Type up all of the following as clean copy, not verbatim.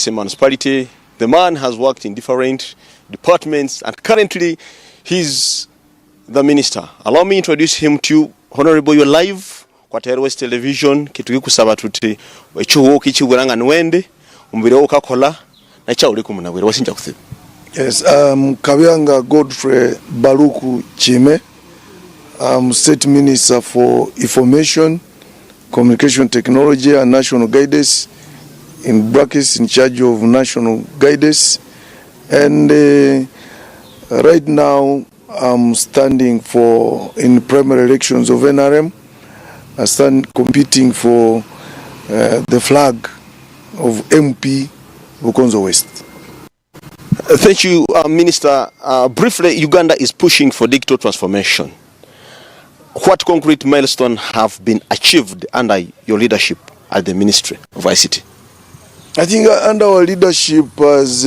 municipality. The man has worked in different departments and currently he's the minister. Allow me to introduce him to you. Honorable, you're live kwa West Television. Kitu kusaba tuti echuo kichibulanga nwende umbire okakola na cha uli kumunabwira wasinja kusiba. Yes, Kabbyanga Godfrey Baluku Chime. I'm State Minister for Information, Communication Technology and National Guidance, in brackets in charge of National Guidance. And right now I'm standing in primary elections of NRM. I stand competing for the flag of MP Bukonzo West. Thank you, Minister. Briefly, Uganda is pushing for digital transformation. What concrete milestones have been achieved under your leadership at the Ministry of ICT? I think under our leadership as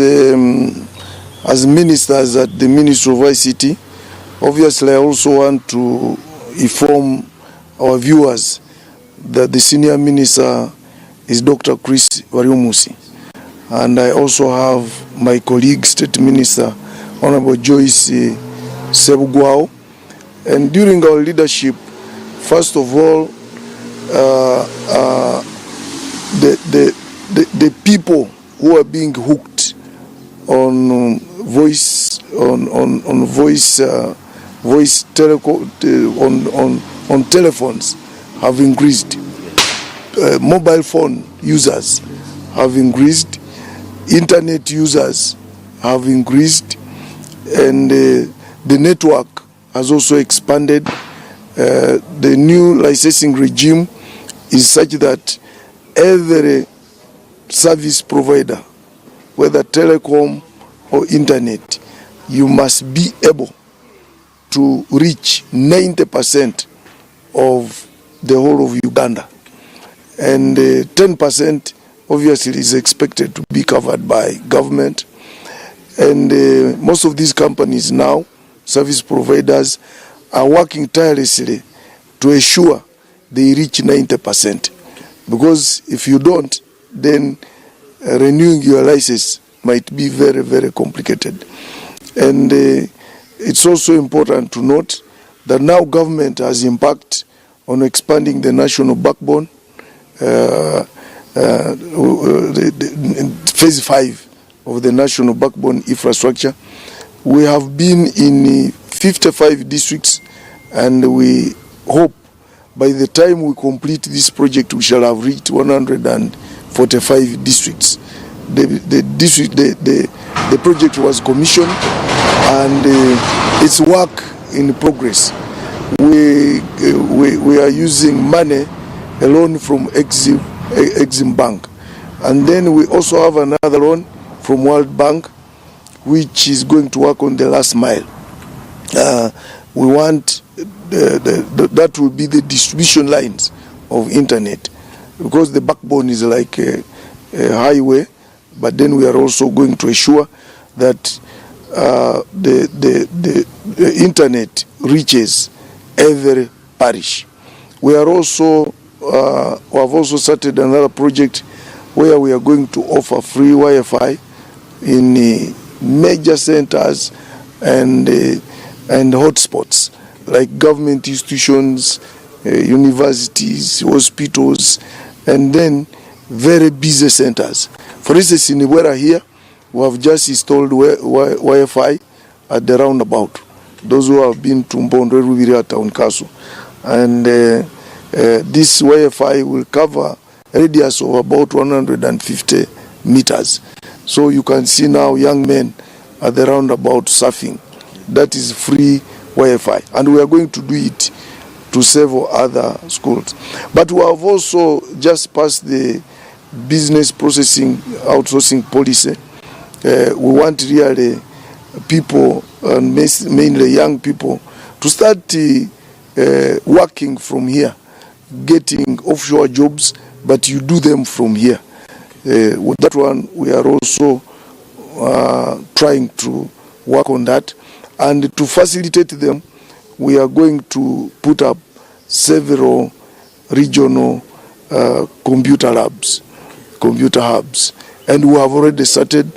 ministers at the Ministry of ICT, obviously I also want to inform our viewers that the senior minister is Dr. Chris Wariumusi. And I also have my colleague, State Minister, Honorable Joyce Sebugwao. And during our leadership, first of all, the people who are being hooked on voice telephones have increased. Mobile phone users have increased. Internet users have increased, and the network has also expanded. The new licensing regime is such that every service provider, whether telecom or internet, you must be able to reach 90% of the whole of Uganda. And 10% obviously is expected to be covered by government. And most of these companies now, service providers, are working tirelessly to ensure they reach 90%. Because if you don't, then renewing your license might be very, very complicated. And it's also important to note that now government has embarked on expanding the national backbone, phase 5 of the national backbone infrastructure. We have been in 55 districts, and we hope by the time we complete this project, we shall have reached 145 districts. The project was commissioned, and it's work in progress. We are using money, a loan from Exim Bank, and then we also have another loan from World Bank, which is going to work on the last mile. We want that will be the distribution lines of internet, because the backbone is like a highway, but then we are also going to ensure that the internet reaches every parish. We are also have also started another project where we are going to offer free Wi-Fi in major centers and hotspots like government institutions, universities, hospitals, and then very busy centers. For instance, in Iwera here, we have just installed Wi-Fi at the roundabout. Those who have been to Mbondo, Rubiria Town Castle. And this Wi-Fi will cover a radius of about 150 meters. So you can see now young men at the roundabout surfing. That is free Wi-Fi. And we are going to do it to several other schools. But we have also just passed the business processing outsourcing policy. We want really people, and mainly young people, to start working from here, getting offshore jobs, but you do them from here. With that one, we are also trying to work on that. And to facilitate them, we are going to put up several regional computer hubs. and we have already started.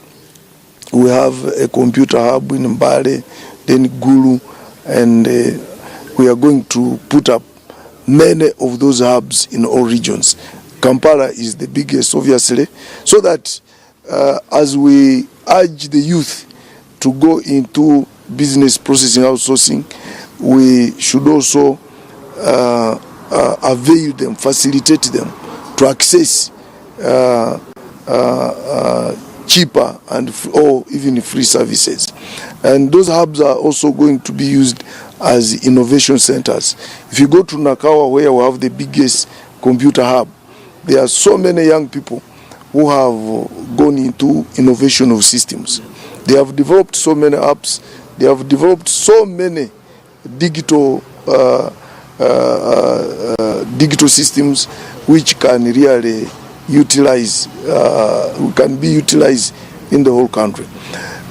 We have a computer hub in Mbale, then Gulu, and we are going to put up many of those hubs in all regions. Kampala is the biggest, obviously, so that as we urge the youth to go into business processing outsourcing, we should also avail them, facilitate them to access cheaper and or even free services. And those hubs are also going to be used as innovation centers. If you go to Nakawa, where we have the biggest computer hub, there are so many young people who have gone into innovation of systems. They have developed so many apps. They have developed so many digital digital systems which can really utilize, can be utilized in the whole country.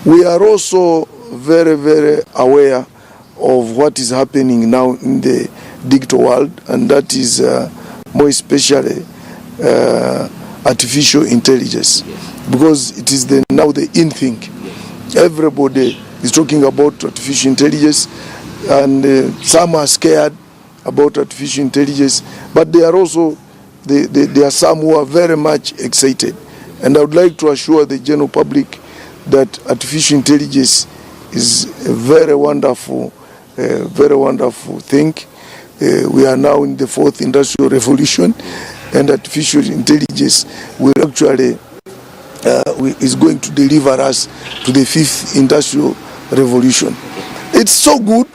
We are also very, very aware of what is happening now in the digital world, and that is more especially artificial intelligence, because it is now the in thing. Everybody is talking about artificial intelligence, and some are scared about artificial intelligence, but there are also there are some who are very much excited. And I would like to assure the general public that artificial intelligence is a very wonderful thing. We are now in the 4th industrial revolution, and artificial intelligence will actually is going to deliver us to the 5th industrial revolution. It's so good.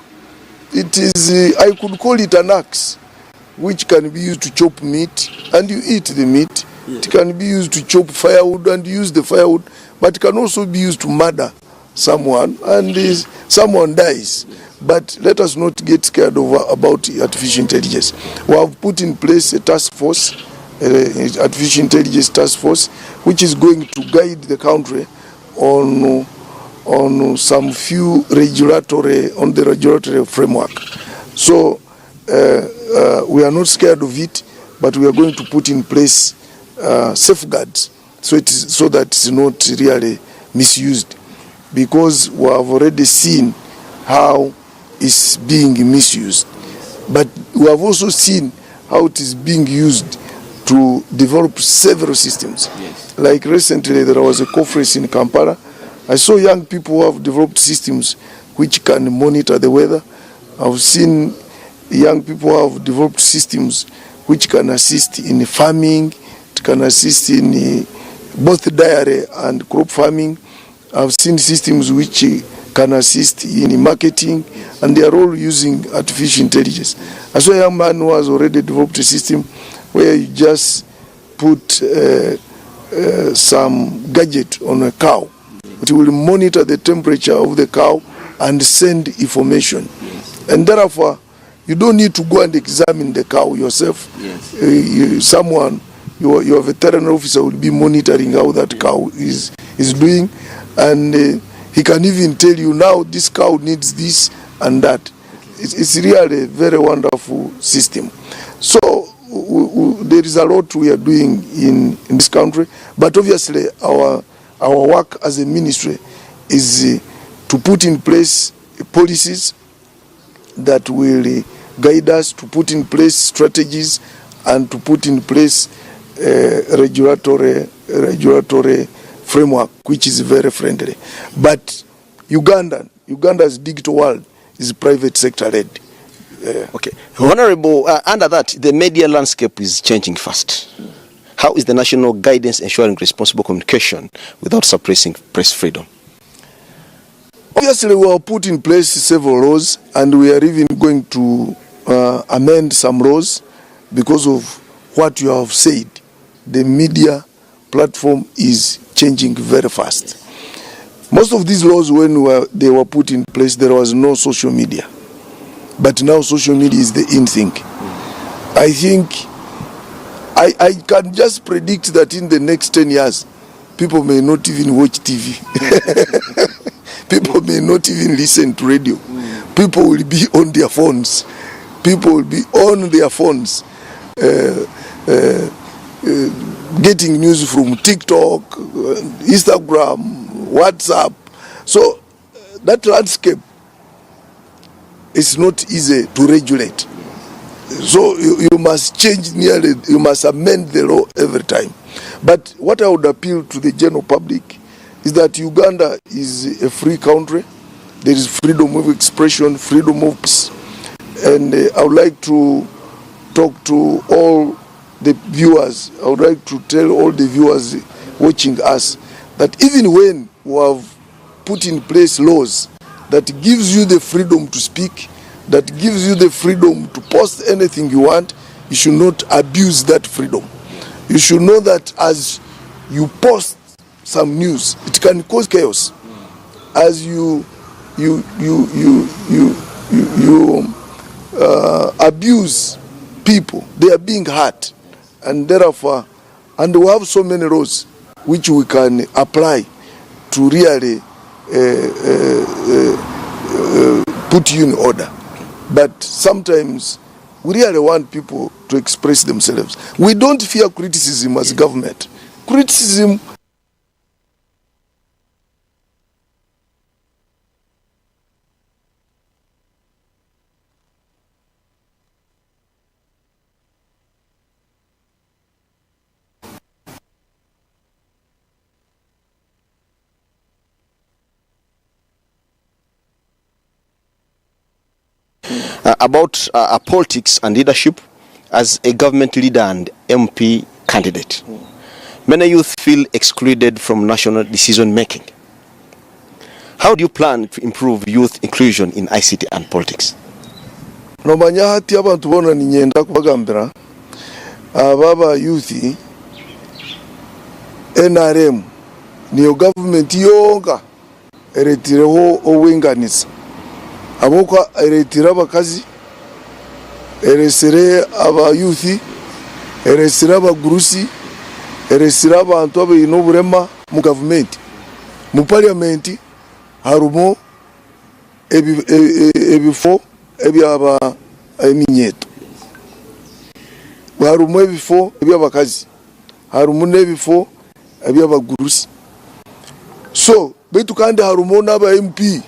It is, I could call it an axe, which can be used to chop meat and you eat the meat. Yeah. It can be used to chop firewood and you use the firewood, but it can also be used to murder someone and someone dies. But let us not get scared about artificial intelligence. We have put in place a task force, artificial intelligence task force, which is going to guide the country on some few regulatory framework. So we are not scared of it, but we are going to put in place safeguards so that it's not really misused, because we have already seen how it's being misused, but we have also seen how it is being used to develop several systems. Yes. Like recently there was a conference in Kampala. I saw young people who have developed systems which can monitor the weather. I've seen young people who have developed systems which can assist in farming, it can assist in both dairy and crop farming. I've seen systems which can assist in marketing, and they are all using artificial intelligence. I saw a young man who has already developed a system where you just put some gadget on a cow. It will monitor the temperature of the cow and send information. And therefore, you don't need to go and examine the cow yourself. Yes. Your veterinary officer will be monitoring how that cow is doing, and he can even tell you now this cow needs this and that. It's really a very wonderful system. So there is a lot we are doing in this country, but obviously our work as a ministry is to put in place policies that will guide us, to put in place strategies, and to put in place regulatory framework which is very friendly. But Uganda's digital world is private sector led. Okay, Honorable, under that, the media landscape is changing fast. How is the national guidance ensuring responsible communication without suppressing press freedom? Obviously, we have put in place several laws, and we are even going to amend some laws because of what you have said. The media platform is changing very fast. Most of these laws, when they were put in place, there was no social media. But now social media is the in thing. I think I can just predict that in the next 10 years, people may not even watch TV. People may not even listen to radio. People will be on their phones. People will be on their phones. getting news from TikTok, Instagram, WhatsApp. So that landscape is not easy to regulate. So you must change nearly, you must amend the law every time. But what I would appeal to the general public is that Uganda is a free country. There is freedom of expression, freedom of peace. And I would like to talk to all the viewers. I would like to tell all the viewers watching us that even when we have put in place laws that gives you the freedom to speak, that gives you the freedom to post anything you want, you should not abuse that freedom. You should know that as you post some news, it can cause chaos. As you abuse people, they are being hurt, and therefore, and we have so many laws which we can apply to really put you in order. But sometimes we really want people to express themselves. We don't fear criticism as government. Criticism about politics and leadership as a government leader and MP candidate. Many youth feel excluded from national decision making. How do you plan to improve youth inclusion in ICT and politics? nomanya hati abantu bona ninyenda kubagambira ababa youth NRM niyo government yonga eretireho owenganisa aboka eretira abakazi eresere aba youth eresere abagurusi eresere abantu abino burema mu government mu parliament harumo ebifo ebyaba eminyeto harumo ebifo ebyabakazi harumo nebifo ebyabagurusi so betu kandi harumo n'aba MP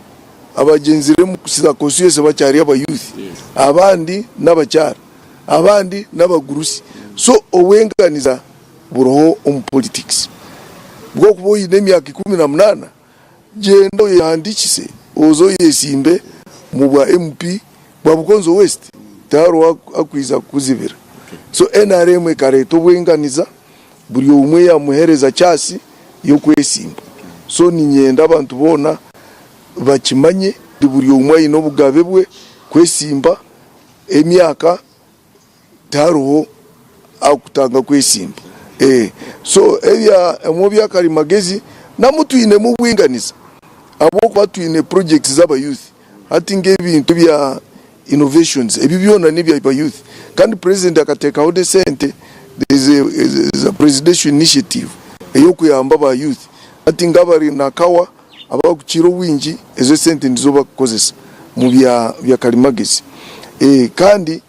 abagenzire mu kusida kosiyese bacyari aba youth abandi n'abacyara abandi n'abagurusi so owenganiza buroho on politics bwo kuboyi nemyaka 18 gendo yandikise ozo yesimbe mu bwa MP bwa Bukonzo West taro akwiza kuzibira so NRM kareto bwenganiza buri umwe yamuhereza cyasi yo kwesimba so ninyenda abantu bona bakimanye buri umwe ino bugabe bwe kwesimba emyaka taro akutanga kwesimba so ebya emobya kali magezi namutwine mu bwinganiza abo kwatwine projects z'aba youth ati ngebintu bya innovations ebi byona nibya aba youth kandi president akateka ho decente there is a presidential initiative eyo kuyamba aba youth ati ngabari nakawa abakukiro wingi ezo sente ndizo bakozesa mu bya kalimagezi kandi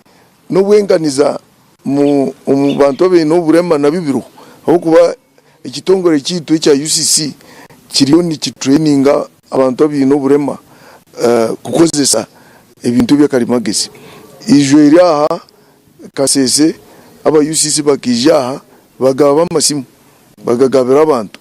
no bwenganiza mu bantu abe no burema na bibiru aho kuba ikitongore kitu cya UCC kiriyo ni kitraininga abantu abe no burema kukozesa ebintu bya kalimagezi ijwe iraha kasese aba UCC bakijaha bagaba masimu bagagabira abantu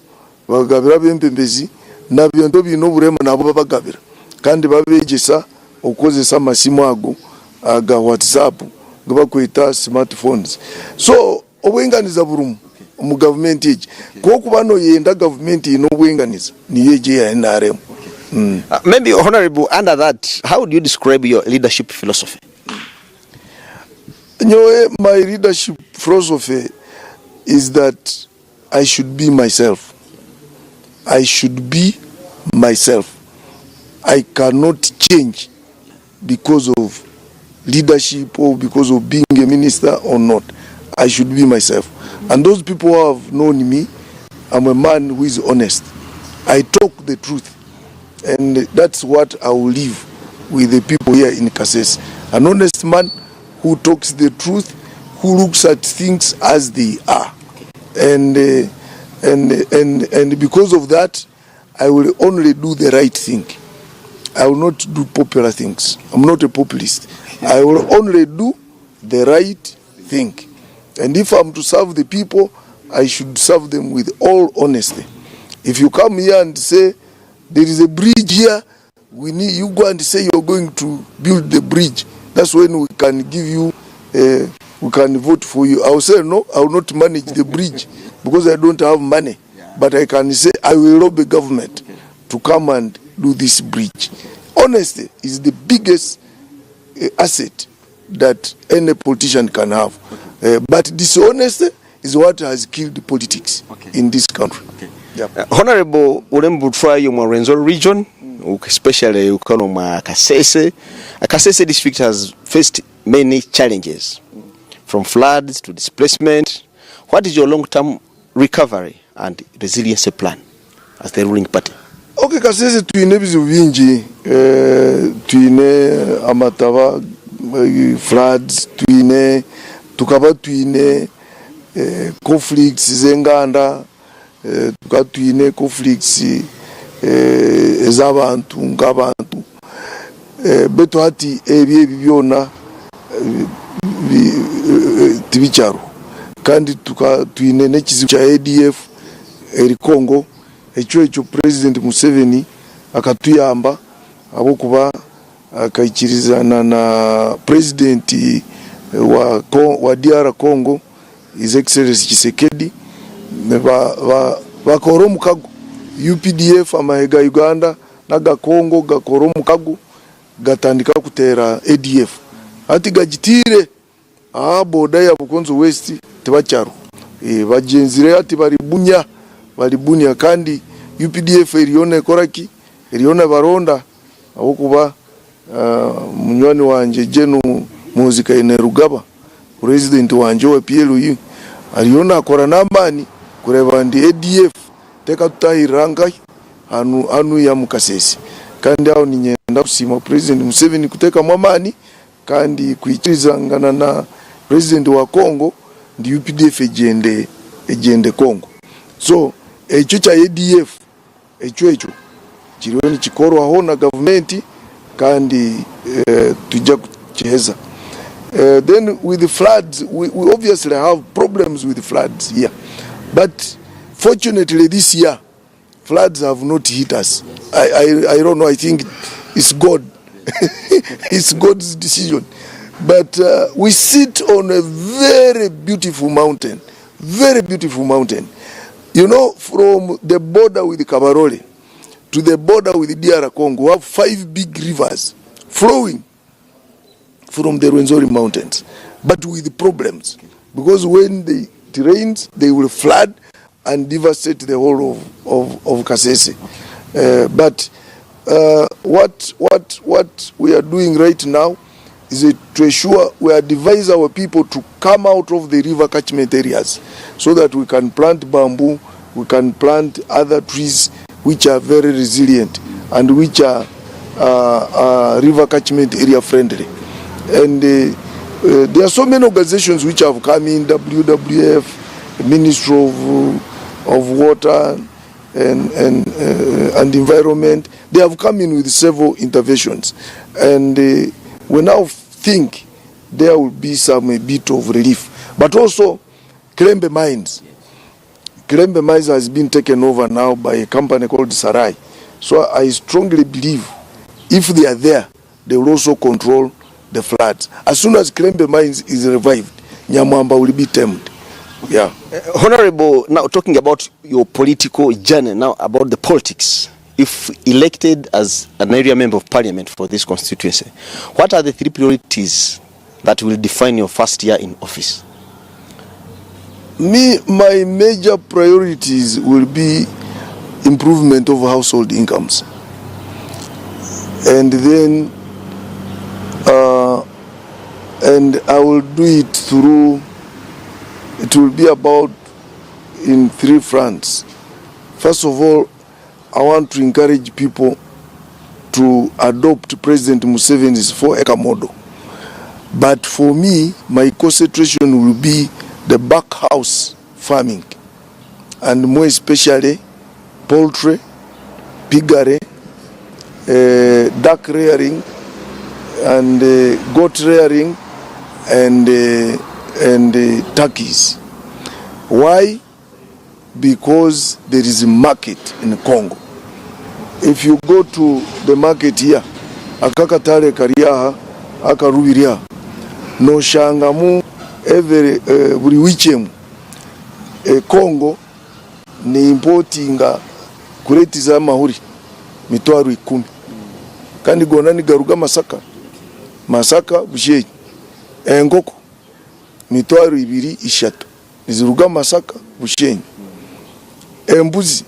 bagabira bempembezi nabyo bino burema nabo bagabira kandi babegesa ukozesa masimu ago aga WhatsApp ngabakwita smartphones so obwenganiza burumu mu government age ko kubano yenda government ino bwenganiza ni yeje ya NRM. Maybe honorable, under that, how do you describe your leadership philosophy? My leadership philosophy is that I should be myself. I should be myself. I cannot change because of leadership or because of being a minister or not. I should be myself. And those people who have known me, I'm a man who is honest. I talk the truth. And that's what I will live with the people here in Kasese. An honest man who talks the truth, who looks at things as they are. and because of that, I will only do the right thing. I will not do popular things. I'm not a populist. I will only do the right thing. And if I'm to serve the people, I should serve them with all honesty. If you come here and say, there is a bridge here, you go and say you're going to build the bridge, that's when we can give you, we can vote for you. I will say, no, I will not manage the bridge because I don't have money. But I can say, I will lobby government to come and do this bridge. Honesty is the biggest asset that any politician can have. But dishonesty is what has killed politics in this country. Honorable Urembu Twayo Mwarenzo region, especially Ukanoma Kasese. Kasese district has faced many challenges, from floods to displacement. What is your long-term recovery and resilience plan as the ruling party? Okay, Kasese tuine bizu vinji, tuine amatava, floods, tuine conflicts zenganda, tuine conflicts z'abantu ng'abantu, beto hati ebye byona tibicharo kandi tuine nekizibu cha ADF eri Congo. Echo President Museveni akatuyamba abokuba akayikirizana na President wa DR Congo His Excellency Tshisekedi bakoro mukago UPDF amahega Uganda naga Congo gakoro mukago gatandika kutera ADF ati gajitire boda ya Bukonzo West tebacharo bajenzire ati baribunya kandi UPDF erione koraki erione baronda abokuba munywani wanje jenu muzika ine Rugaba president wanje wa PLU ariona akora nambani kureba ndi ADF teka tutahiranga anu ya mukasesi kandi aho ninyenda kusima President Museveni kuteka mwamani kandi kuichirizangana na president wa Congo ndi UPDF ejende Congo. So echo cha ADF echo kirioni chikoro aho na government kandi tujja kucheza. Then with the floods, we obviously have problems with the floods here, but fortunately this year floods have not hit us. I don't know, I think it's God. It's God's decision. But we sit on a very beautiful mountain. You know, from the border with Kabarole to the border with the DR Congo, we have 5 big rivers flowing from the Rwenzori mountains, but with problems, because when it rains, they will flood and devastate the whole of Kasese. But what we are doing right now is to ensure we advise our people to come out of the river catchment areas so that we can plant bamboo, we can plant other trees which are very resilient and which are river catchment area friendly. And there are so many organizations which have come in, WWF, Ministry of Water and Environment. They have come in with several interventions. And we now think there will be a bit of relief. But also, Kilembe Mines. Kilembe Mines has been taken over now by a company called Sarai. So I strongly believe if they are there, they will also control the floods. As soon as Kilembe Mines is revived, Nyamwamba will be tamed. Yeah. Honorable, now talking about your political journey, now about the politics. If elected as an area member of parliament for this constituency, what are the 3 priorities that will define your first year in office? My major priorities will be improvement of household incomes. And then and I will do it through, it will be about in 3 fronts. First of all, I want to encourage people to adopt President Museveni's 4-acre model. But for me, my concentration will be the back house farming. and more especially poultry, piggery, duck rearing, and goat rearing, and turkeys. Why? Because there is a market in Congo. If you go to the market here, akakatale kariaha, akarubiria, no shangamu buri weekend Congo ni importinga kuretiza amahuri mitwaro 10 kandi gona ni garuga masaka busheyi engoko mitwaro 2-3 niziruga masaka busheyi embuzi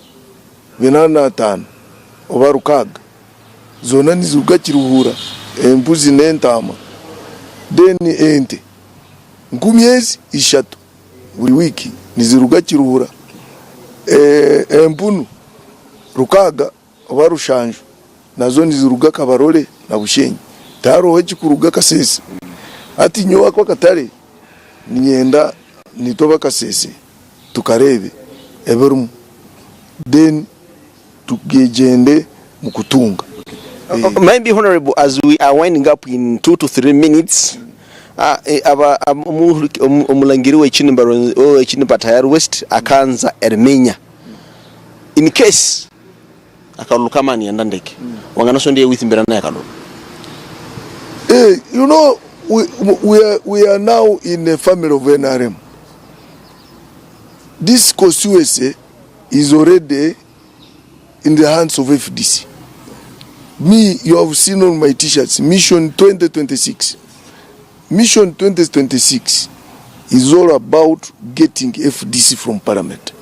85 obarukaga zona niziruga kiruhura embuzi n'entama deni ente 13 buri wiki niziruga kiruhura empunu rukaga obarushanju nazo niziruga kabarole na bushenyi taro hechi kuruga kasese ati nyowa kwa katare nienda nitoba kasese tukarebe eberum then tugejende mukutunga. Maybe Honorable, as we are winding up in 2 to 3 minutes, omulangiri w'ekini Batayar West akanza Ermenya in case akalulu kama ni ndandeke wanganaso ndiye withimbira naye akalulu. You know, we are now in a family of NRM. This constituency is already in the hands of FDC. Me, you have seen on my t-shirts, Mission 2026. Mission 2026 is all about getting FDC from Parliament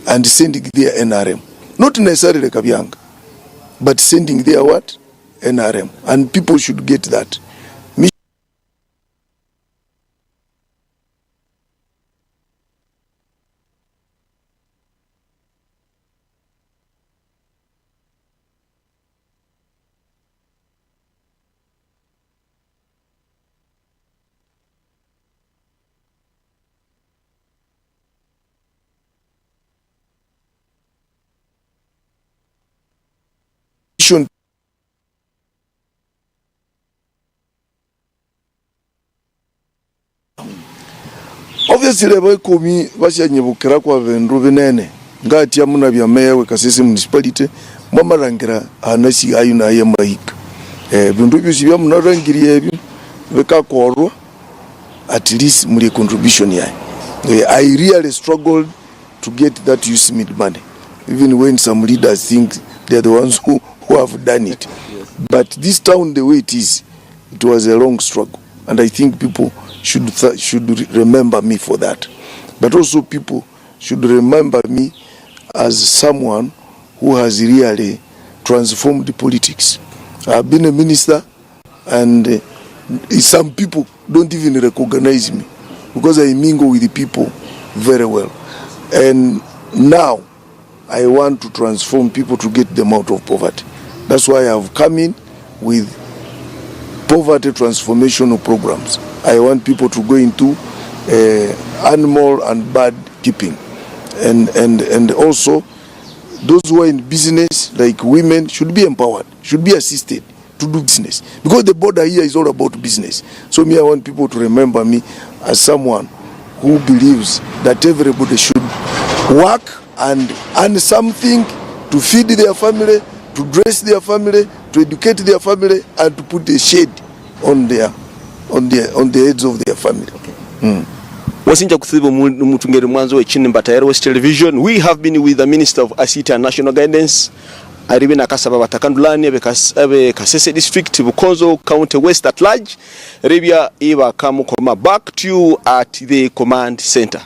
and sending their NRM. Not necessarily Kabbyanga, but sending their what? NRM. And people should get that. Obviously baikomi bashanyebukira kwa vendu binene ngati amuna bya mewe kasese municipality mwamarangira anasi ayu na yemahika bindu byose bya munarangiriye ebyo bekakorwa at least muri contribution yayo. I really struggled to get that USMID money, even when some leaders think they are the ones who have done it. Yes. But this town, the way it was a long struggle, and I think people should remember me for that. But also people should remember me as someone who has really transformed the politics. I've been a minister, and some people don't even recognize me because I mingle with the people very well. And now I want to transform people to get them out of poverty. That's why I have come in with poverty transformational programs. I want people to go into animal and bird keeping, and also those who are in business, like women, should be empowered, should be assisted to do business, because the border here is all about business. So me, I want people to remember me as someone who believes that everybody should work and earn something to feed their family, to dress their family, to educate their family, and to put a shade on the heads of their family. Okay. Wasinja kuthibu mutungeri mwanzo wechini Batayar West Television. We have been with the Minister of ICT and National Guidance, Aribina Kasaba Batakandulani, Abe Kasese District, Bukonzo County West at large. Rebia Eva Kamukoma, back to you at the command center.